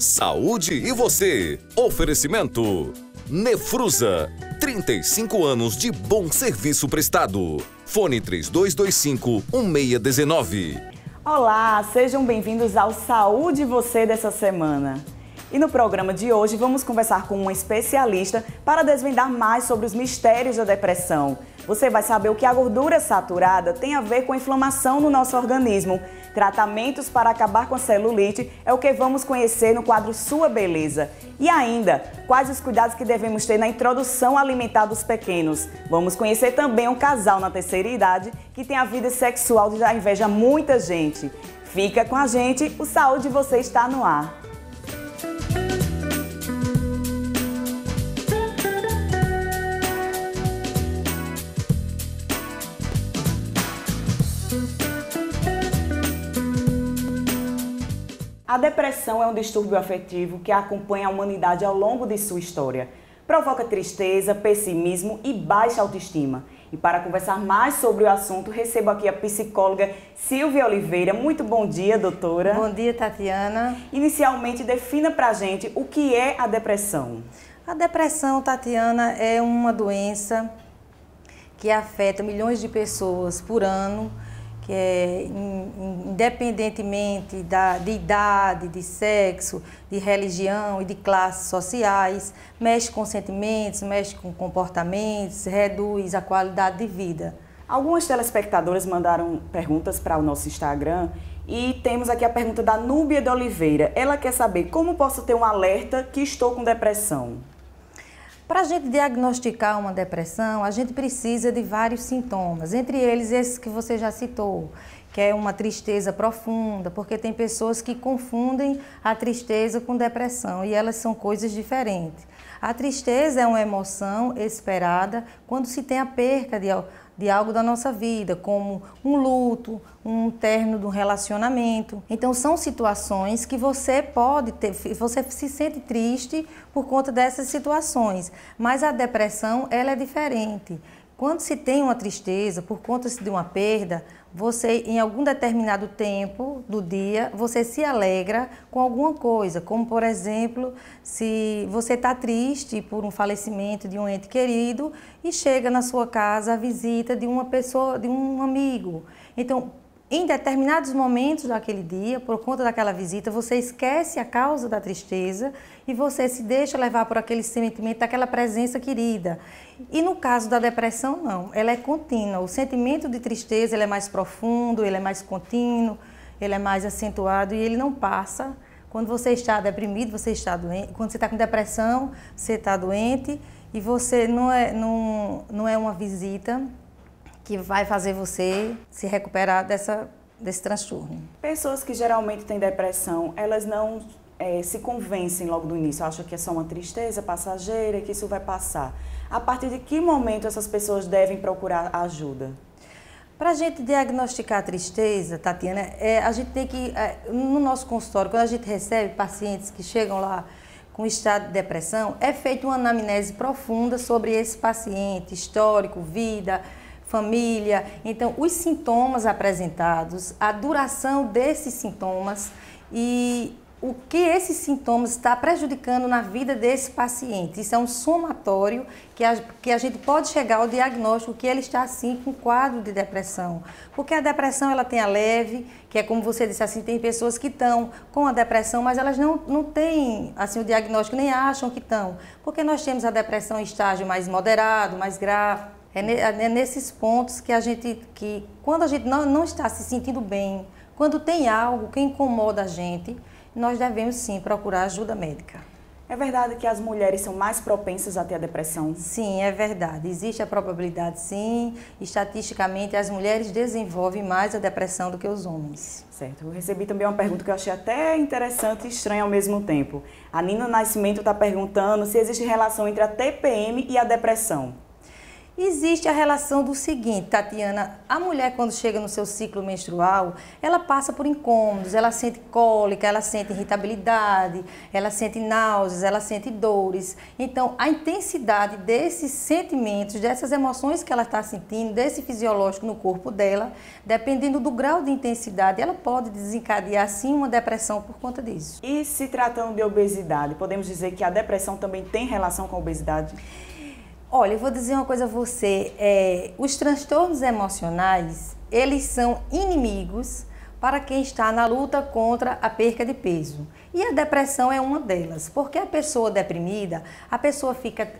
Saúde e você. Oferecimento Nefrusa, 35 anos de bom serviço prestado. Fone 3225-1619. Olá, sejam bem-vindos ao Saúde e Você dessa semana. E no programa de hoje vamos conversar com uma especialista para desvendar mais sobre os mistérios da depressão. Você vai saber o que a gordura saturada tem a ver com a inflamação no nosso organismo. Tratamentos para acabar com a celulite é o que vamos conhecer no quadro Sua Beleza. E ainda, quais os cuidados que devemos ter na introdução alimentar dos pequenos. Vamos conhecer também um casal na terceira idade que tem a vida sexual que já inveja muita gente. Fica com a gente, o Saúde Você está no ar. A depressão é um distúrbio afetivo que acompanha a humanidade ao longo de sua história. Provoca tristeza, pessimismo e baixa autoestima. E para conversar mais sobre o assunto, recebo aqui a psicóloga Silvia Oliveira. Muito bom dia, doutora. Bom dia, Tatiana. Inicialmente, defina pra gente o que é a depressão. A depressão, Tatiana, é uma doença que afeta milhões de pessoas por ano, que é independentemente de idade, de sexo, de religião e de classes sociais, mexe com sentimentos, mexe com comportamentos, reduz a qualidade de vida. Algumas telespectadoras mandaram perguntas para o nosso Instagram e temos aqui a pergunta da Núbia de Oliveira. Ela quer saber como posso ter um alerta que estou com depressão. Para a gente diagnosticar uma depressão, a gente precisa de vários sintomas, entre eles esses que você já citou, que é uma tristeza profunda, porque tem pessoas que confundem a tristeza com depressão e elas são coisas diferentes. A tristeza é uma emoção esperada quando se tem a perca de algo da nossa vida, como um luto, um término de um relacionamento. Então são situações que você pode ter, você se sente triste por conta dessas situações, mas a depressão ela é diferente. Quando se tem uma tristeza por conta de uma perda, você em algum determinado tempo do dia, você se alegra com alguma coisa, como por exemplo, se você está triste por um falecimento de um ente querido e chega na sua casa a visita de uma pessoa, de um amigo. Então, em determinados momentos daquele dia, por conta daquela visita, você esquece a causa da tristeza e você se deixa levar por aquele sentimento daquela presença querida. E no caso da depressão, não. Ela é contínua. O sentimento de tristeza ele é mais profundo, ele é mais contínuo, ele é mais acentuado e ele não passa. Quando você está deprimido, você está doente. Quando você está com depressão, você está doente e você não é uma visita que vai fazer você se recuperar desse transtorno. Pessoas que geralmente têm depressão, elas não se convencem logo do início, acham que é só uma tristeza passageira, que isso vai passar. A partir de que momento essas pessoas devem procurar ajuda? Para a gente diagnosticar a tristeza, Tatiana, a gente tem que, no nosso consultório, quando a gente recebe pacientes que chegam lá com estado de depressão, é feita uma anamnese profunda sobre esse paciente, histórico, vida, família. Então, os sintomas apresentados, a duração desses sintomas e o que esses sintomas estão prejudicando na vida desse paciente. Isso é um somatório que a gente pode chegar ao diagnóstico que ele está assim com quadro de depressão. Porque a depressão ela tem a leve, que é como você disse assim, tem pessoas que estão com a depressão, mas elas não têm assim, o diagnóstico, nem acham que estão. Porque nós temos a depressão em estágio mais moderado, mais grave. É nesses pontos que quando a gente não está se sentindo bem, quando tem algo que incomoda a gente, nós devemos sim procurar ajuda médica. É verdade que as mulheres são mais propensas a ter a depressão? Sim, é verdade. Existe a probabilidade sim. Estatisticamente, as mulheres desenvolvem mais a depressão do que os homens. Certo. Eu recebi também uma pergunta que eu achei até interessante e estranha ao mesmo tempo. A Nina Nascimento está perguntando se existe relação entre a TPM e a depressão. Existe a relação do seguinte, Tatiana, a mulher quando chega no seu ciclo menstrual, ela passa por incômodos, ela sente cólica, ela sente irritabilidade, ela sente náuseas, ela sente dores. Então, a intensidade desses sentimentos, dessas emoções que ela está sentindo, desse fisiológico no corpo dela, dependendo do grau de intensidade, ela pode desencadear sim uma depressão por conta disso. E se tratando de obesidade, podemos dizer que a depressão também tem relação com a obesidade? Olha, eu vou dizer uma coisa a você, os transtornos emocionais, eles são inimigos para quem está na luta contra a perca de peso. E a depressão é uma delas, porque a pessoa deprimida, a pessoa fica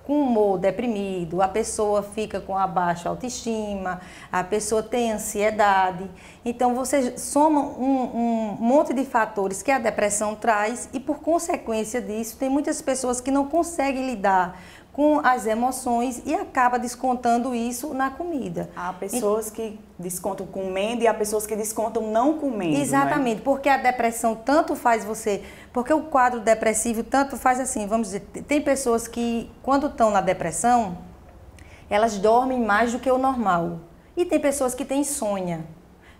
com humor deprimido, a pessoa fica com a baixa autoestima, a pessoa tem ansiedade. Então você soma um monte de fatores que a depressão traz e por consequência disso tem muitas pessoas que não conseguem lidar com as emoções e acaba descontando isso na comida. Há pessoas que descontam comendo e há pessoas que descontam não comendo. Exatamente, não é? Porque a depressão tanto faz você... Porque o quadro depressivo tanto faz assim, vamos dizer, tem pessoas que quando estão na depressão, elas dormem mais do que o normal. E tem pessoas que têm insônia.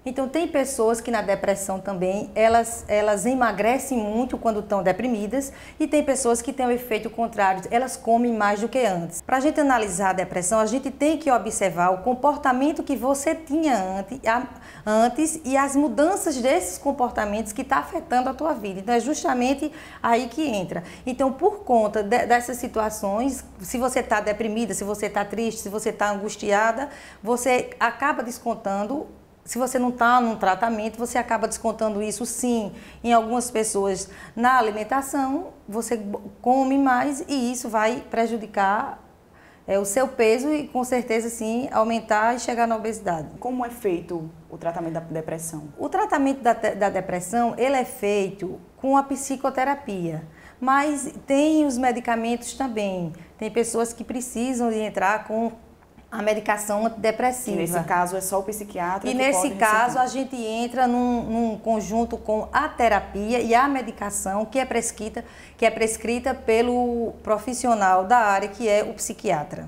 Então, tem pessoas que na depressão também, elas emagrecem muito quando estão deprimidas e tem pessoas que têm o efeito contrário, elas comem mais do que antes. Para a gente analisar a depressão, a gente tem que observar o comportamento que você tinha antes e as mudanças desses comportamentos que está afetando a tua vida. Então, é justamente aí que entra. Então, por conta dessas situações, se você está deprimida, se você está triste, se você está angustiada, você acaba descontando. Se você não está num tratamento, você acaba descontando isso sim. Em algumas pessoas, na alimentação, você come mais e isso vai prejudicar o seu peso e com certeza sim aumentar e chegar na obesidade. Como é feito o tratamento da depressão? O tratamento da depressão, ele é feito com a psicoterapia. Mas tem os medicamentos também. Tem pessoas que precisam de entrar com a medicação antidepressiva. E nesse caso é só o psiquiatra e que nesse pode caso receber. a gente entra num conjunto com a terapia e a medicação que é prescrita pelo profissional da área, que é o psiquiatra.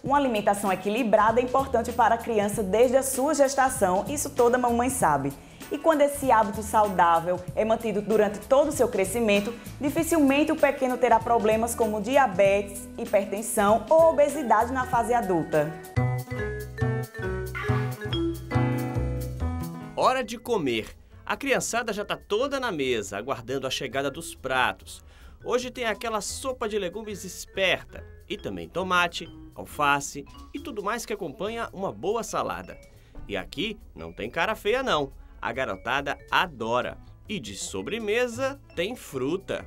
Uma alimentação equilibrada é importante para a criança desde a sua gestação, isso toda mamãe sabe. E quando esse hábito saudável é mantido durante todo o seu crescimento, dificilmente o pequeno terá problemas como diabetes, hipertensão ou obesidade na fase adulta. Hora de comer. A criançada já está toda na mesa, aguardando a chegada dos pratos. Hoje tem aquela sopa de legumes esperta e também tomate, alface e tudo mais que acompanha uma boa salada. E aqui não tem cara feia não. A garotada adora. E de sobremesa tem fruta.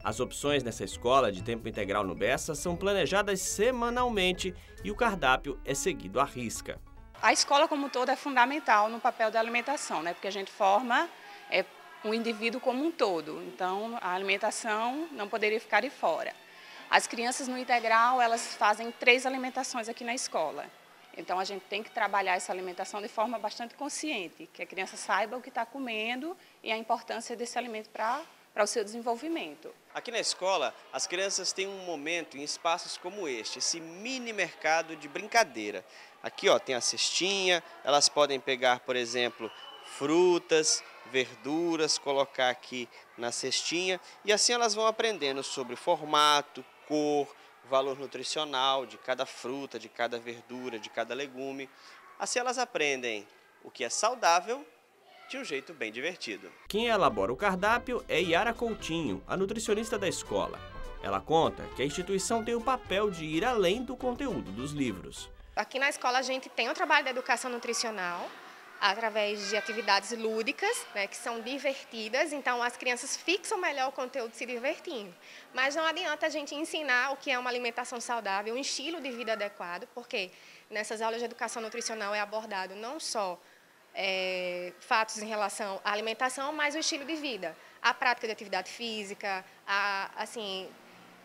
As opções nessa escola de tempo integral no Bessa são planejadas semanalmente e o cardápio é seguido à risca. A escola como um todo é fundamental no papel da alimentação, né? Porque a gente forma o indivíduo como um todo. Então, a alimentação não poderia ficar de fora. As crianças no integral, elas fazem 3 alimentações aqui na escola. Então, a gente tem que trabalhar essa alimentação de forma bastante consciente, que a criança saiba o que está comendo e a importância desse alimento para o seu desenvolvimento. Aqui na escola, as crianças têm um momento em espaços como este, esse mini mercado de brincadeira. Aqui ó, tem a cestinha, elas podem pegar, por exemplo, frutas, verduras, colocar aqui na cestinha e assim elas vão aprendendo sobre formato, cor, valor nutricional de cada fruta, de cada verdura, de cada legume. Assim elas aprendem o que é saudável de um jeito bem divertido. Quem elabora o cardápio é Yara Coutinho, a nutricionista da escola. Ela conta que a instituição tem o papel de ir além do conteúdo dos livros. Aqui na escola a gente tem o trabalho da educação nutricional, através de atividades lúdicas, né, que são divertidas, então as crianças fixam melhor o conteúdo se divertindo. Mas não adianta a gente ensinar o que é uma alimentação saudável, um estilo de vida adequado, porque nessas aulas de educação nutricional é abordado não só fatos em relação à alimentação, mas o estilo de vida, a prática de atividade física,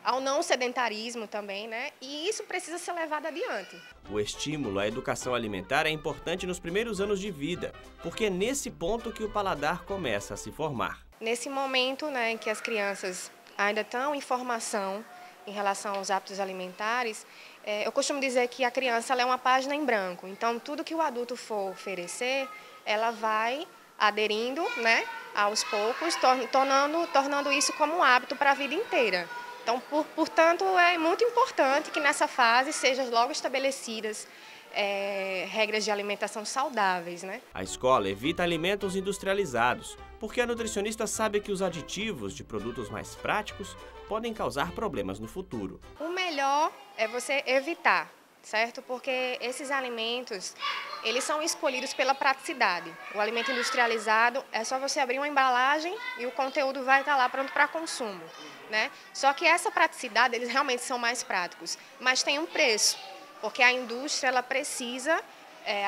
ao não sedentarismo também, né? E isso precisa ser levado adiante. O estímulo à educação alimentar é importante nos primeiros anos de vida, porque é nesse ponto que o paladar começa a se formar. Nesse momento, né, em que as crianças ainda estão em formação em relação aos hábitos alimentares, eu costumo dizer que a criança ela é uma página em branco. Então, tudo que o adulto for oferecer, ela vai aderindo, né, aos poucos, tornando isso como um hábito para a vida inteira. Então, portanto, é muito importante que nessa fase sejam logo estabelecidas regras de alimentação saudáveis, né? A escola evita alimentos industrializados, porque a nutricionista sabe que os aditivos de produtos mais práticos podem causar problemas no futuro. O melhor é você evitar, certo? Porque esses alimentos, eles são escolhidos pela praticidade. O alimento industrializado é só você abrir uma embalagem e o conteúdo vai estar lá pronto para consumo, né? Só que essa praticidade, eles realmente são mais práticos, mas tem um preço, porque a indústria ela precisa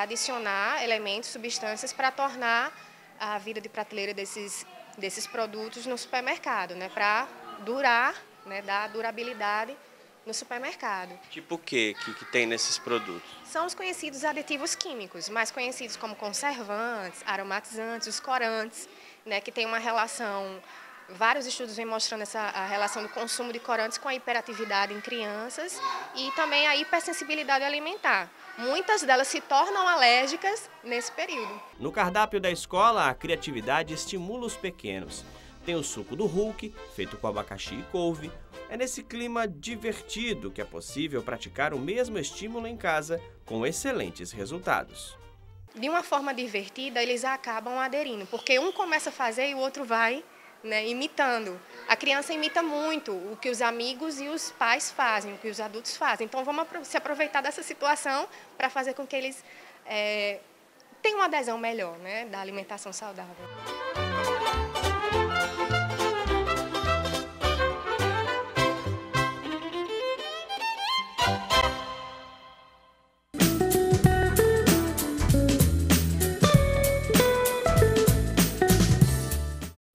adicionar elementos, substâncias para tornar a vida de prateleira desses produtos no supermercado, né? Para durar, né? Dar durabilidade no supermercado. Tipo o que tem nesses produtos? São os conhecidos aditivos químicos, mais conhecidos como conservantes, aromatizantes, os corantes, né? Que tem uma relação. Vários estudos vêm mostrando a relação do consumo de corantes com a hiperatividade em crianças e também a hipersensibilidade alimentar. Muitas delas se tornam alérgicas nesse período. No cardápio da escola, a criatividade estimula os pequenos. Tem o suco do Hulk, feito com abacaxi e couve. É nesse clima divertido que é possível praticar o mesmo estímulo em casa com excelentes resultados. De uma forma divertida, eles acabam aderindo, porque um começa a fazer e o outro vai, né, imitando. A criança imita muito o que os amigos e os pais fazem, o que os adultos fazem. Então, vamos se aproveitar dessa situação para fazer com que eles tenham uma adesão melhor, né, da alimentação saudável.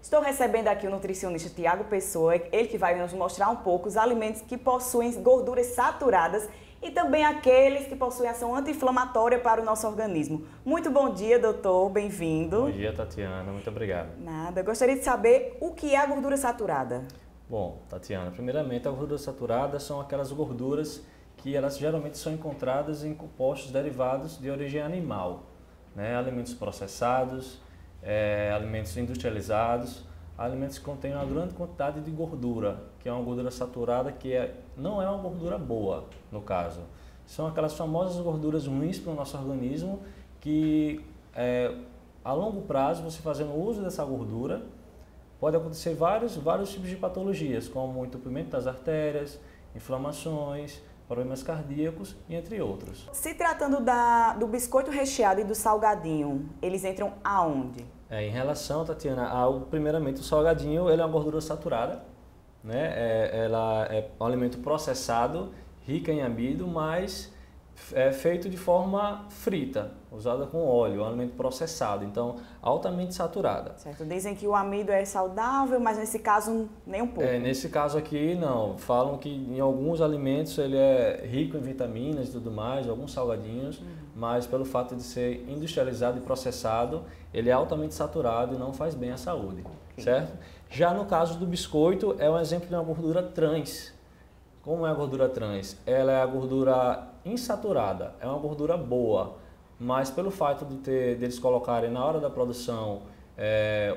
Estou recebendo aqui o nutricionista Tiago Pessoa, ele que vai nos mostrar um pouco os alimentos que possuem gorduras saturadas e também aqueles que possuem ação anti-inflamatória para o nosso organismo. Muito bom dia, doutor, bem-vindo. Bom dia, Tatiana, muito obrigado. Nada, gostaria de saber o que é a gordura saturada. Bom, Tatiana, primeiramente, a gordura saturada são aquelas gorduras que elas geralmente são encontradas em compostos derivados de origem animal, né? Alimentos processados, alimentos industrializados, alimentos que contêm uma grande quantidade de gordura, que é uma gordura saturada que não é uma gordura boa, no caso. São aquelas famosas gorduras ruins para o nosso organismo que, a longo prazo, você fazendo uso dessa gordura, pode acontecer vários tipos de patologias, como o entupimento das artérias, inflamações, problemas cardíacos e entre outros. Se tratando do biscoito recheado e do salgadinho, eles entram aonde? Em relação, Tatiana, primeiramente o salgadinho, ele é uma gordura saturada, né? Ela é um alimento processado, rica em amido, mas é feito de forma frita, usada com óleo, um alimento processado, então altamente saturada. Certo, dizem que o amido é saudável, mas nesse caso nem um pouco. Nesse caso aqui não, falam que em alguns alimentos ele é rico em vitaminas e tudo mais, alguns salgadinhos, mas pelo fato de ser industrializado e processado, ele é altamente saturado e não faz bem à saúde, certo? Já no caso do biscoito, é um exemplo de uma gordura trans. Como é a gordura trans? Ela é a gordura insaturada, é uma gordura boa, mas pelo fato deles colocarem na hora da produção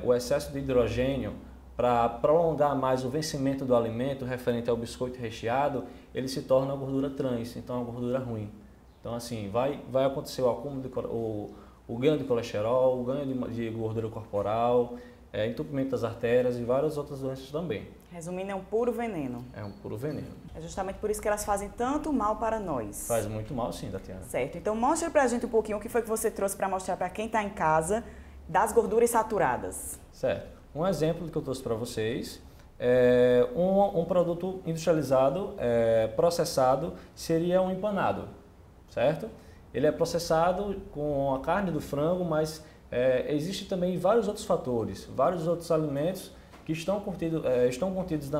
o excesso de hidrogênio para prolongar mais o vencimento do alimento referente ao biscoito recheado, ele se torna uma gordura trans, então é uma gordura ruim. Então assim, vai acontecer o acúmulo, o ganho de colesterol, o ganho de gordura corporal, entupimento das artérias e várias outras doenças também. Resumindo, é um puro veneno. É um puro veneno. É justamente por isso que elas fazem tanto mal para nós. Faz muito mal sim, Tatiana. Certo, então mostra pra gente um pouquinho o que foi que você trouxe para mostrar para quem está em casa das gorduras saturadas. Certo. Um exemplo que eu trouxe para vocês é um produto industrializado, processado, seria um empanado, certo? Ele é processado com a carne do frango, mas existe também vários outros fatores, vários outros alimentos que estão contidos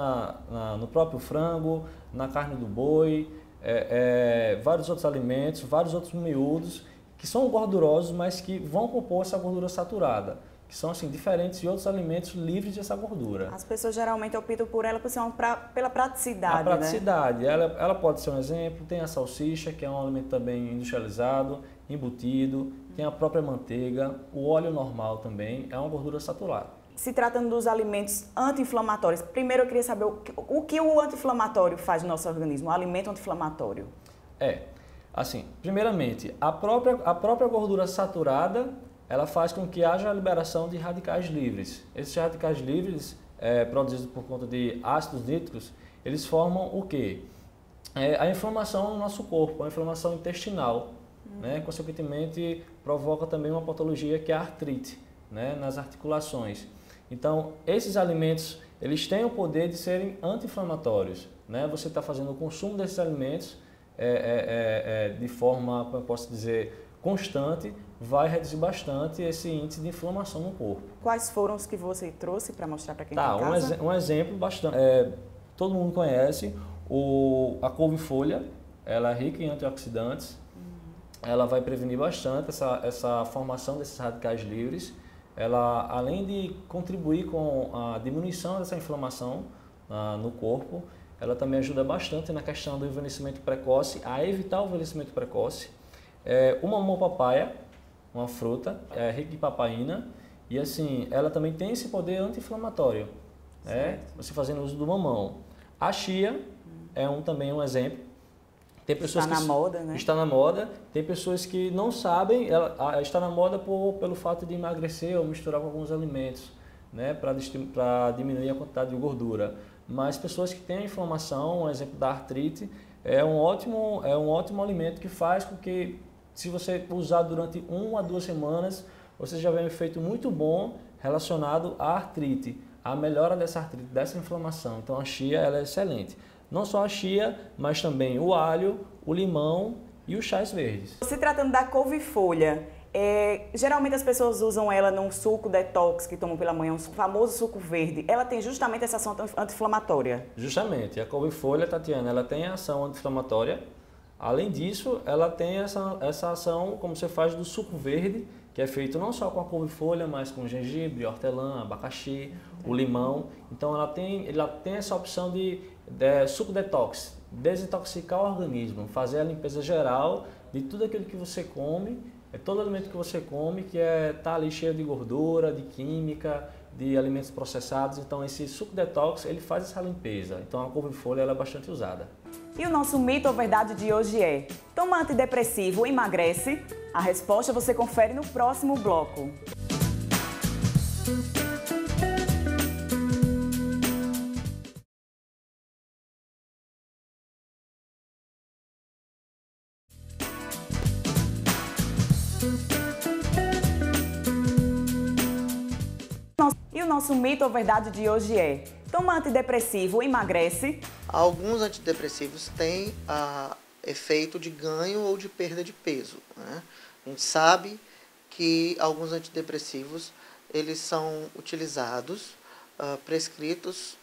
no próprio frango, na carne do boi, vários outros alimentos, vários outros miúdos, que são gordurosos, mas que vão compor essa gordura saturada, que são assim, diferentes de outros alimentos livres dessa gordura. As pessoas geralmente optam por ela pela praticidade, A praticidade, né? ela pode ser um exemplo. Tem a salsicha, que é um alimento também industrializado, embutido, tem a própria manteiga, o óleo normal também, é uma gordura saturada. Se tratando dos alimentos anti-inflamatórios, primeiro eu queria saber o que o anti-inflamatório faz no nosso organismo, o alimento anti-inflamatório. Assim, primeiramente, a própria gordura saturada, ela faz com que haja a liberação de radicais livres. Esses radicais livres, produzidos por conta de ácidos nítricos, eles formam o quê? A inflamação no nosso corpo, a inflamação intestinal, né? Consequentemente, provoca também uma patologia que é a artrite, né? Nas articulações. Então, esses alimentos, eles têm o poder de serem anti-inflamatórios, né? Você está fazendo o consumo desses alimentos de forma, como eu posso dizer, constante, vai reduzir bastante esse índice de inflamação no corpo. Quais foram os que você trouxe para mostrar para quem está em casa? Um exemplo bastante. Todo mundo conhece a couve-folha, ela é rica em antioxidantes, ela vai prevenir bastante essa formação desses radicais livres. Ela, além de contribuir com a diminuição dessa inflamação no corpo, ela também ajuda bastante na questão do envelhecimento precoce, a evitar o envelhecimento precoce. O mamão papaya, uma fruta, rica em papaína, e assim, ela também tem esse poder anti-inflamatório, você fazendo uso do mamão. A chia também um exemplo. Tem pessoas está na moda, né? Está na moda. Tem pessoas que não sabem, ela está na moda pelo fato de emagrecer ou misturar com alguns alimentos, né, para diminuir a quantidade de gordura. Mas pessoas que têm inflamação, um exemplo da artrite, é um ótimo alimento que faz com que, se você usar durante 1 a 2 semanas, você já vê um efeito muito bom relacionado à artrite, à melhora dessa artrite, dessa inflamação. Então a chia ela é excelente. Não só a chia, mas também o alho, o limão e os chás verdes. Se tratando da couve-folha, geralmente as pessoas usam ela num suco detox que tomam pela manhã, um famoso suco verde. Ela tem justamente essa ação anti-inflamatória. Justamente. A couve-folha, Tatiana, ela tem a ação anti-inflamatória. Além disso, ela tem essa ação, como você faz do suco verde, que é feito não só com a couve-folha, mas com gengibre, hortelã, abacaxi, o limão. Então ela tem essa opção de suco detox, desintoxicar o organismo, fazer a limpeza geral de tudo aquilo que você come, todo alimento que você come que está ali cheio de gordura, de química, de alimentos processados. Então esse suco detox ele faz essa limpeza. Então a couve-folha ela é bastante usada. E o nosso mito ou verdade de hoje é: toma antidepressivo, emagrece? A resposta você confere no próximo bloco. E o nosso mito ou verdade de hoje é: toma antidepressivo, emagrece? Alguns antidepressivos têm efeito de ganho ou de perda de peso, né? A gente sabe que alguns antidepressivos eles são utilizados, prescritos,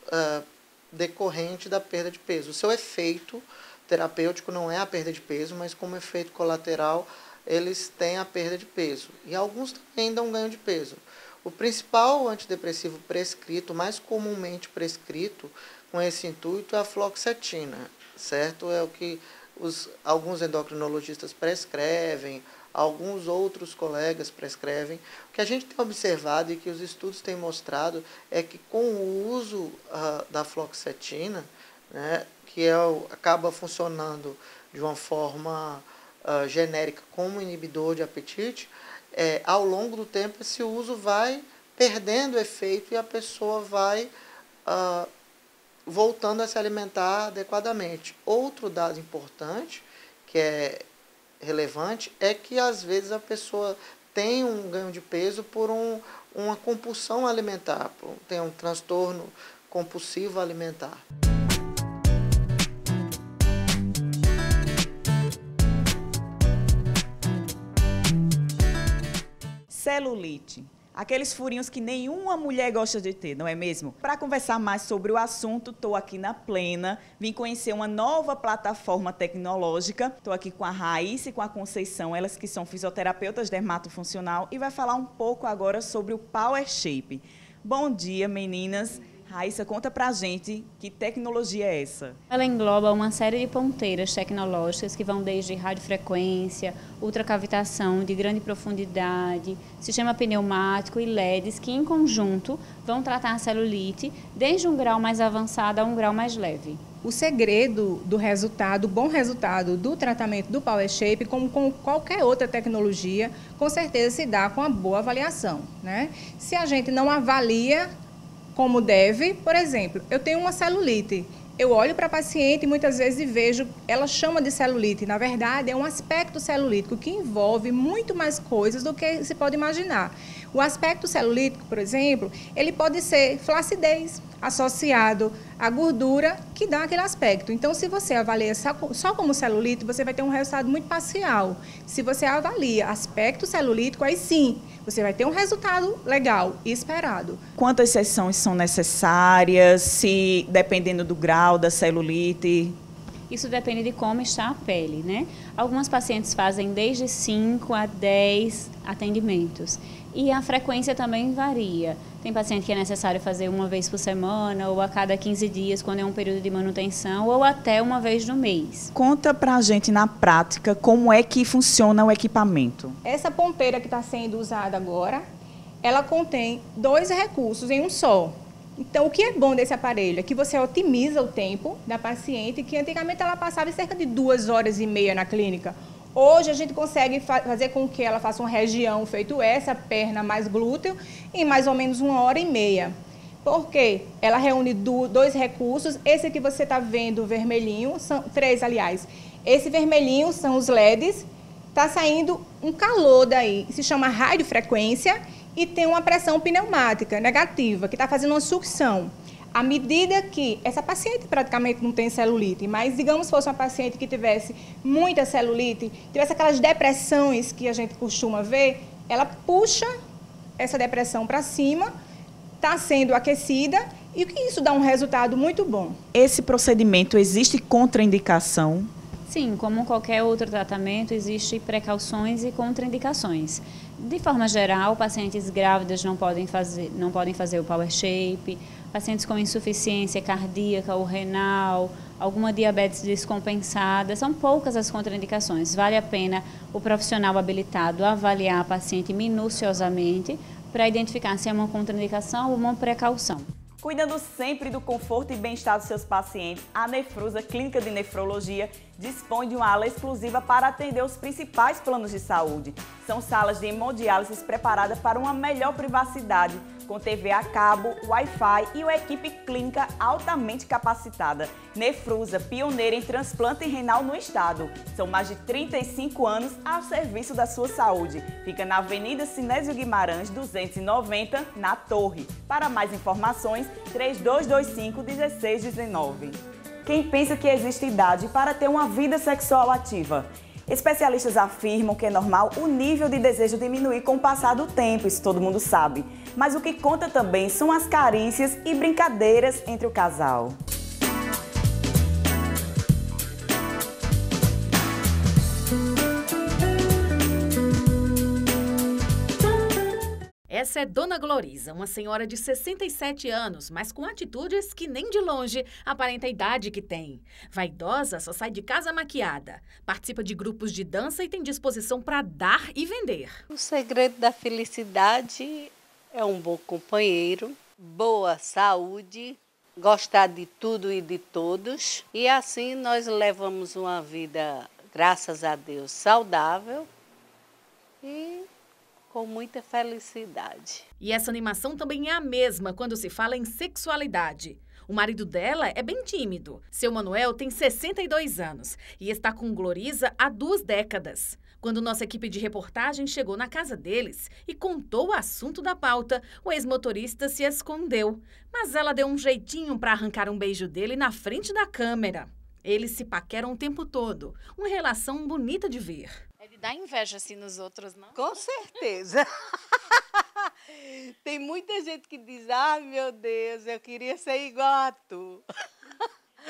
decorrente da perda de peso. O seu efeito terapêutico não é a perda de peso, mas como efeito colateral eles têm a perda de peso. E alguns também dão ganho de peso. O principal antidepressivo prescrito, mais comumente prescrito com esse intuito, é a fluoxetina, certo? É o que alguns endocrinologistas prescrevem, alguns outros colegas prescrevem. O que a gente tem observado e que os estudos têm mostrado é que com o uso da fluoxetina, né, que acaba funcionando de uma forma genérica como inibidor de apetite, ao longo do tempo esse uso vai perdendo efeito e a pessoa vai voltando a se alimentar adequadamente. Outro dado importante, que é relevante, é que às vezes a pessoa tem um ganho de peso por uma compulsão alimentar, tem um transtorno compulsivo alimentar. Celulite. Aqueles furinhos que nenhuma mulher gosta de ter, não é mesmo? Para conversar mais sobre o assunto, estou aqui na Plena, vim conhecer uma nova plataforma tecnológica. Estou aqui com a Raíssa e com a Conceição, elas que são fisioterapeutas dermatofuncional, e vai falar um pouco agora sobre o Power Shape. Bom dia, meninas. Raíssa, conta pra gente que tecnologia é essa? Ela engloba uma série de ponteiras tecnológicas que vão desde radiofrequência, ultracavitação de grande profundidade, sistema pneumático e LEDs que, em conjunto, vão tratar a celulite desde um grau mais avançado a um grau mais leve. O segredo do resultado, bom resultado do tratamento do Power Shape, como com qualquer outra tecnologia, com certeza se dá com a boa avaliação, né? Se a gente não avalia como deve, por exemplo, eu tenho uma celulite, eu olho para a paciente e muitas vezes vejo, ela chama de celulite, na verdade é um aspecto celulítico que envolve muito mais coisas do que se pode imaginar. O aspecto celulítico, por exemplo, ele pode ser flacidez associado à gordura que dá aquele aspecto. Então, se você avalia só como celulite, você vai ter um resultado muito parcial. Se você avalia aspecto celulítico, aí sim, você vai ter um resultado legal e esperado. Quantas sessões são necessárias, se dependendo do grau da celulite? Isso depende de como está a pele, né? Algumas pacientes fazem desde 5 a 10 atendimentos. E a frequência também varia. Tem paciente que é necessário fazer uma vez por semana, ou a cada 15 dias, quando é um período de manutenção, ou até uma vez no mês. Conta pra gente na prática como é que funciona o equipamento. Essa ponteira que está sendo usada agora, ela contém 2 recursos em um só. Então, o que é bom desse aparelho é que você otimiza o tempo da paciente, que antigamente ela passava cerca de 2 horas e meia na clínica. Hoje a gente consegue fazer com que ela faça uma região feito essa, perna mais glúteo, em mais ou menos 1 hora e meia. Por quê? Ela reúne 2 recursos. Esse que você está vendo, o vermelhinho, são 3, aliás. Esse vermelhinho são os LEDs. Está saindo um calor daí, se chama radiofrequência, e tem uma pressão pneumática negativa, que está fazendo uma sucção. À medida que essa paciente praticamente não tem celulite, mas digamos fosse uma paciente que tivesse muita celulite, tivesse aquelas depressões que a gente costuma ver, ela puxa essa depressão para cima, está sendo aquecida e que isso dá um resultado muito bom. Esse procedimento existe contraindicação? Sim, como qualquer outro tratamento, existem precauções e contraindicações. De forma geral, pacientes grávidas não podem fazer o Power Shape, pacientes com insuficiência cardíaca ou renal, alguma diabetes descompensada, são poucas as contraindicações. Vale a pena o profissional habilitado avaliar a paciente minuciosamente para identificar se é uma contraindicação ou uma precaução. Cuidando sempre do conforto e bem-estar dos seus pacientes, a Nefrusa Clínica de Nefrologia dispõe de uma ala exclusiva para atender os principais planos de saúde. São salas de hemodiálise preparadas para uma melhor privacidade, com TV a cabo, Wi-Fi e uma equipe clínica altamente capacitada. Nefrusa, pioneira em transplante renal no estado. São mais de 35 anos ao serviço da sua saúde. Fica na Avenida Sinésio Guimarães, 290, na Torre. Para mais informações, 3225-1619. Quem pensa que existe idade para ter uma vida sexual ativa? Especialistas afirmam que é normal o nível de desejo diminuir com o passar do tempo, isso todo mundo sabe. Mas o que conta também são as carícias e brincadeiras entre o casal. Essa é Dona Gloriza, uma senhora de 67 anos, mas com atitudes que nem de longe aparenta a idade que tem. Vaidosa, só sai de casa maquiada. Participa de grupos de dança e tem disposição para dar e vender. O segredo da felicidade é um bom companheiro, boa saúde, gostar de tudo e de todos. E assim nós levamos uma vida, graças a Deus, saudável e com muita felicidade. E essa animação também é a mesma quando se fala em sexualidade. O marido dela é bem tímido. Seu Manuel tem 62 anos e está com Gloriza há 2 décadas. Quando nossa equipe de reportagem chegou na casa deles e contou o assunto da pauta, o ex-motorista se escondeu. Mas ela deu um jeitinho para arrancar um beijo dele na frente da câmera. Eles se paqueram o tempo todo. Uma relação bonita de ver. Ele dá inveja assim nos outros, não? Com certeza. Tem muita gente que diz, ai meu Deus, eu queria ser igual a tu.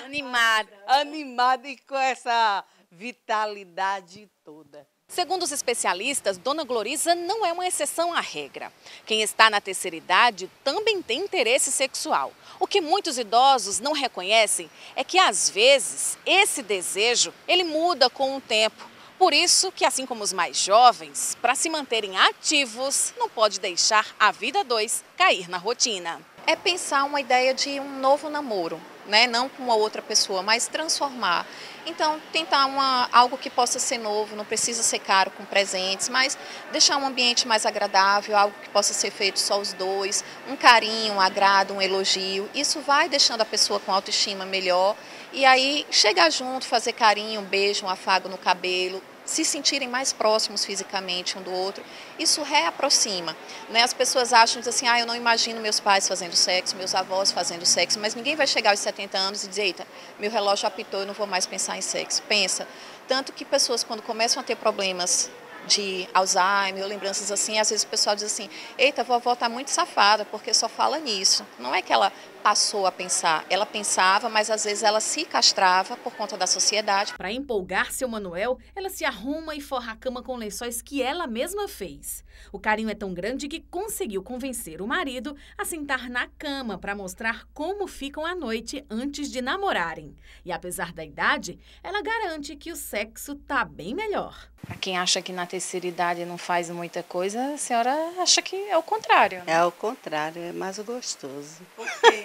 Animada e com essa vitalidade toda. Segundo os especialistas, Dona Gloriza não é uma exceção à regra. Quem está na terceira idade também tem interesse sexual. O que muitos idosos não reconhecem é que, às vezes, esse desejo ele muda com o tempo. Por isso que, assim como os mais jovens, para se manterem ativos, não pode deixar a vida a dois cair na rotina. É pensar uma ideia de um novo namoro, né? Não com uma outra pessoa, mas transformar. Então, tentar algo que possa ser novo, não precisa ser caro com presentes, mas deixar um ambiente mais agradável, algo que possa ser feito só os dois, um carinho, um agrado, um elogio. Isso vai deixando a pessoa com autoestima melhor. E aí, chegar junto, fazer carinho, um beijo, um afago no cabelo, se sentirem mais próximos fisicamente um do outro, isso reaproxima, né? As pessoas acham assim, eu não imagino meus pais fazendo sexo, meus avós fazendo sexo, mas ninguém vai chegar aos 70 anos e dizer, eita, meu relógio apitou, eu não vou mais pensar em sexo. Pensa. Tanto que pessoas, quando começam a ter problemas de Alzheimer, ou lembranças assim, às vezes o pessoal diz assim, eita, a vovó está muito safada, porque só fala nisso. Não é que ela passou a pensar, ela pensava, mas às vezes ela se castrava por conta da sociedade. Para empolgar seu Manuel, ela se arruma e forra a cama com lençóis que ela mesma fez. O carinho é tão grande que conseguiu convencer o marido a sentar na cama para mostrar como ficam à noite antes de namorarem. E apesar da idade, ela garante que o sexo tá bem melhor. Para quem acha que na terceira idade não faz muita coisa, a senhora acha que é o contrário, né? É o contrário, é mais gostoso. Por quê?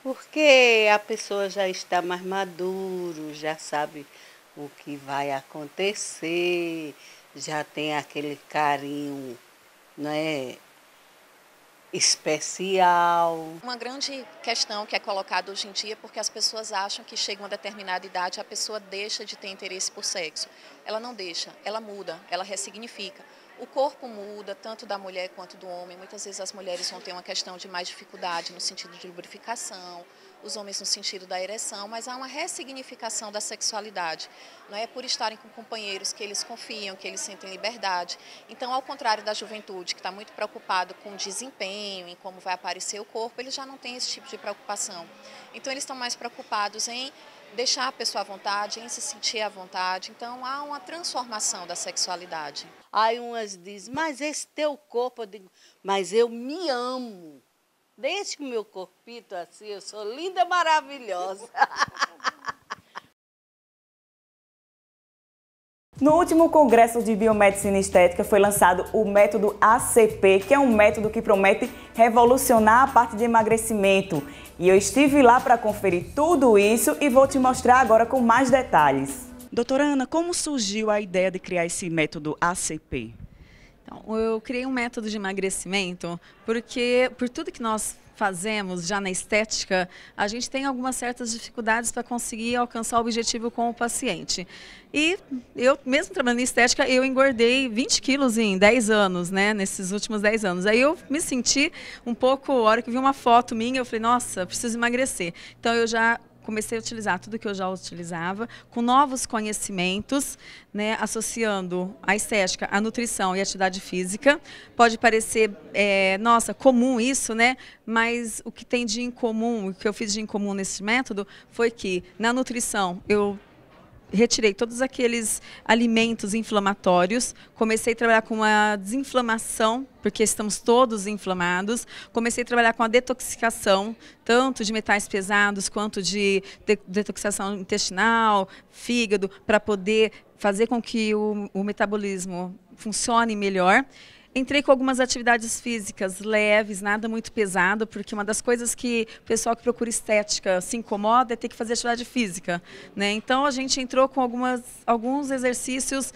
Porque a pessoa já está mais maduro, já sabe o que vai acontecer, já tem aquele carinho, né, especial. Uma grande questão que é colocada hoje em dia, porque as pessoas acham que chega uma determinada idade a pessoa deixa de ter interesse por sexo. Ela não deixa, ela muda, ela ressignifica. O corpo muda, tanto da mulher quanto do homem. Muitas vezes as mulheres vão ter uma questão de mais dificuldade no sentido de lubrificação, os homens no sentido da ereção, mas há uma ressignificação da sexualidade. Não é por estarem com companheiros que eles confiam, que eles sentem liberdade. Então, ao contrário da juventude, que está muito preocupado com o desempenho, em como vai aparecer o corpo, eles já não têm esse tipo de preocupação. Então, eles estão mais preocupados em deixar a pessoa à vontade, em se sentir à vontade. Então, há uma transformação da sexualidade. Aí umas dizem, mas esse teu corpo, eu digo, mas eu me amo. Desde que o meu corpito assim, eu sou linda, maravilhosa. No último Congresso de Biomedicina Estética foi lançado o método ACP, que é um método que promete revolucionar a parte de emagrecimento. E eu estive lá para conferir tudo isso e vou te mostrar agora com mais detalhes. Doutora Ana, como surgiu a ideia de criar esse método ACP? Então, eu criei um método de emagrecimento porque, por tudo que nós fazemos já na estética, a gente tem algumas certas dificuldades para conseguir alcançar o objetivo com o paciente. E eu, mesmo trabalhando em estética, eu engordei 20 quilos em 10 anos, né, nesses últimos 10 anos. Aí eu me senti um pouco, a hora que vi uma foto minha, eu falei, nossa, preciso emagrecer. Então eu já comecei a utilizar tudo que eu já utilizava, com novos conhecimentos, né, associando a estética, a nutrição e a atividade física. Pode parecer, nossa, comum isso, né? Mas o que tem de incomum, o que eu fiz de incomum nesse método, foi que na nutrição eu retirei todos aqueles alimentos inflamatórios, comecei a trabalhar com a desinflamação, porque estamos todos inflamados, comecei a trabalhar com a detoxicação, tanto de metais pesados quanto de detoxicação intestinal, fígado, para poder fazer com que o metabolismo funcione melhor. Entrei com algumas atividades físicas leves, nada muito pesado, porque uma das coisas que o pessoal que procura estética se incomoda é ter que fazer atividade física, né? Então a gente entrou com alguns exercícios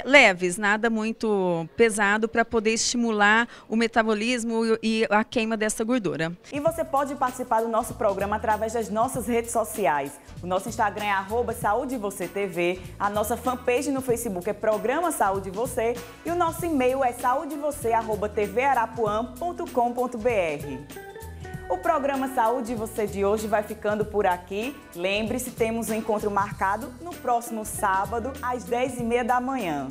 leves, nada muito pesado, para poder estimular o metabolismo e a queima dessa gordura. E você pode participar do nosso programa através das nossas redes sociais. O nosso Instagram é @SaúdeVocêTV, a nossa fanpage no Facebook é Programa Saúde Você e o nosso e-mail é saudevocê@tvarapuam.com.br. O programa Saúde Você de hoje vai ficando por aqui. Lembre-se, temos um encontro marcado no próximo sábado, às 10h30 da manhã.